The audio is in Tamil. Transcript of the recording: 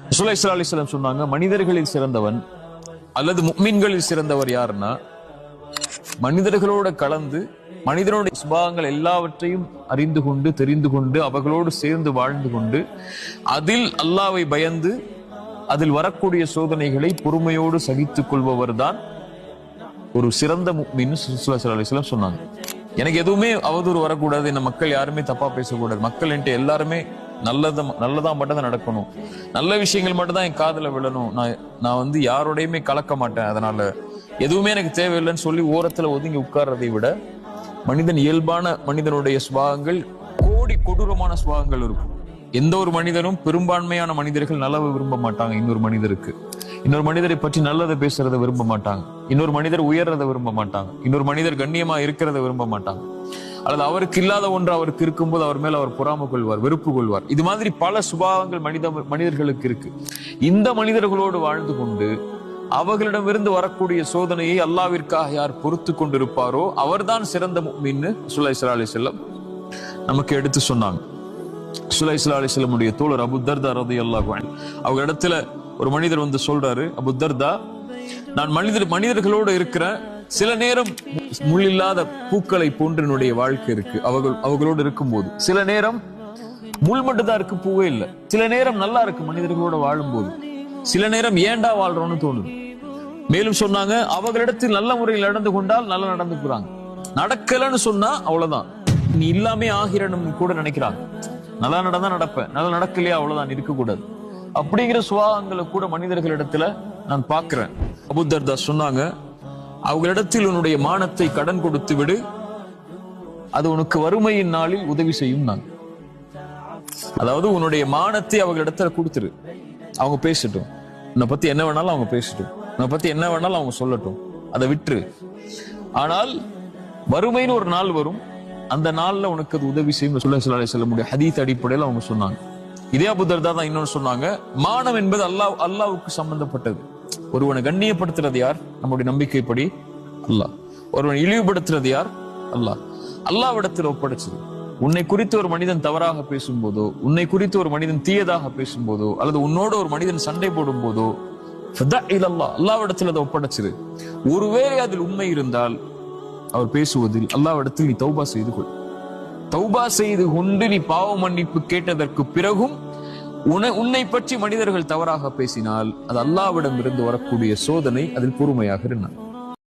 ரசூலுல்லாஹி ஸல்லல்லாஹு அலைஹி வஸல்லம் சொன்னாங்க, மனிதர்களில் சிறந்தவன் அல்லது முஃமின்களில் சிறந்தவர் யாருன்னா, மனிதர்களோட கலந்து மனிதனுடைய சுபாவங்கள் எல்லாவற்றையும் அறிந்து கொண்டு தெரிந்து கொண்டு அவர்களோடு சேர்ந்து வாழ்ந்து கொண்டு அதில் அல்லாஹ்வை பயந்து அதில் வரக்கூடிய சோதனைகளை பொறுமையோடு சகித்துக் கொள்பவர் தான் ஒரு சிறந்த முஃமின். ரசூலுல்லாஹி ஸல்லல்லாஹு அலைஹி வஸல்லம் சொன்னாங்க. எனக்கு எதுவுமே அவதூறு வரக்கூடாது, என்ன மக்கள் யாருமே தப்பா பேசக்கூடாது, மக்கள் என்கிட்ட எல்லாருமே நல்லதா மட்டும் தான் நடக்கணும், நல்ல விஷயங்கள் மட்டும் தான் என் காதுல விழணும், நான் யாரோடையுமே கலக்க மாட்டேன், அதனால எதுவுமே எனக்கு தேவையில்லைன்னு சொல்லி ஓரத்துல ஒதுங்கி உட்கார்றதை விட மனிதன் இயல்பான மனிதனுடைய சுபாவங்கள் கொடூரமான சுபாவங்கள் இருக்கும். எந்த ஒரு மனிதனும் பெரும்பான்மையான மனிதர்கள் நல்லவை விரும்ப மாட்டாங்க. இன்னொரு மனிதரை பற்றி நல்லதை பேசுறதை விரும்ப மாட்டாங்க. இன்னொரு மனிதர் உயர்றதை விரும்ப மாட்டாங்க. இன்னொரு மனிதர் கண்ணியமா இருக்கிறத விரும்ப மாட்டாங்க. அல்லது அவருக்கு இல்லாத ஒன்று அவருக்கு இருக்கும்போது அவர் மேல அவர் பொறாமை கொள்வார், வெறுப்பு கொள்வார். இது மாதிரி பல சுபாவங்கள் மனிதர்களுக்கு இருக்கு. இந்த மனிதர்களோடு வாழ்ந்து கொண்டு அவர்களிடமிருந்து வரக்கூடிய சோதனையை அல்லாஹ்விற்காக யார் பொறுத்து கொண்டிருப்பாரோ அவர்தான் சிறந்த முஃமின்னு ரசூலுல்லாஹி ஸல்லல்லாஹு அலைஹி வஸல்லம் நமக்கு எடுத்து சொன்னாங்க. ரசூலுல்லாஹி ஸல்லல்லாஹு அலைஹி வஸல்லமுடைய தோழர் அபூ தர்தா ரலியல்லாஹு அன்ஹு அவங்க இடத்துல ஒரு மனிதர் வந்து சொல்றாரு, அபூ தர்தா, நான் மனிதர்களோடு இருக்கிற சில நேரம் முள்ளில்லாத பூக்களை போன்று என்னுடைய வாழ்க்கை இருக்கு. அவர்களோடு இருக்கும்போது சில நேரம் முள் மட்டும்தான் இருக்கு, பூவே இல்லை. சில நேரம் நல்லா இருக்கு மனிதர்களோட வாழும்போது, சில நேரம் ஏண்டா வாழ்றோம்னு தோணுது. மேலும் சொன்னாங்க, அவர்களிடத்தில் நல்ல முறையில் நடந்து கொண்டால் நல்லா நடந்து போறாங்க, நடக்கலன்னு சொன்னா அவ்வளவுதான் நீ இல்லாமே ஆகிறன்னு கூட நினைக்கிறாங்க. நல்லா நடந்தா நடப்பேன், நல்லா நடக்கலையா அவ்வளவுதான் இருக்கக்கூடாது அப்படிங்கிற சுபாவங்களை கூட மனிதர்களிடத்துல நான் பார்க்கிறேன். அபூ தர்தா சொன்னாங்க, அவர்களிடத்தில் உன்னுடைய மானத்தை கடன் கொடுத்து விடு, அது உனக்கு வறுமையின் நாளில் உதவி செய்யும். நான் அதாவது உன்னுடைய மானத்தை அவர்களிடத்துல கொடுத்துரு, அவங்க பேசட்டும், உன்னை பத்தி என்ன வேணாலும் அவங்க பேசட்டும், உன்னை பத்தி என்ன வேணாலும் அவங்க சொல்லட்டும், அதை விட்டுரு. ஆனால் வறுமைன்னு ஒரு நாள் வரும், அந்த நாள்ல உனக்கு அது உதவி செய்யும். ரசூலுல்லாஹி ஸல்லல்லாஹு அலைஹி வஸல்லம் ஹதீஸ் அடிப்படையில் அவங்க சொன்னாங்க. இதே அபூ தர்தா தான் இன்னொன்று சொன்னாங்க, மானம் என்பது அல்லாஹ்வுக்கு சம்பந்தப்பட்டது. ஒருவனை கண்ணியப்படுத்துறது யார்? நம்முடைய நம்பிக்கைப்படி அல்லாஹ். ஒருவனை இழிவுபடுத்துறது யார்? அல்லாஹ். அல்லாஹ்விடத்தில் ஒப்படைச்சது. உன்னை குறித்து ஒரு மனிதன் தவறாக பேசும்போதோ, உன்னை குறித்து ஒரு மனிதன் தீயதாக பேசும்போதோ, அல்லது உன்னோட ஒரு மனிதன் சண்டை போடும் போதோ அல்லாஹ்விடத்தில் அதை ஒப்படைச்சிரு. ஒருவேளை அதில் உண்மை இருந்தால் அவர் பேசுவதில் அல்லாஹ்விடத்தில் நீ தௌபா செய்து கொள். தௌபா செய்து கொண்டு நீ பாவ மன்னிப்பு கேட்டதற்கு பிறகும் உன்னை பற்றி மனிதர்கள் தவறாக பேசினால் அது அல்லாஹ்விடம் இருந்து வரக்கூடிய சோதனை, அதில் பொறுமையாக இருந்தான்.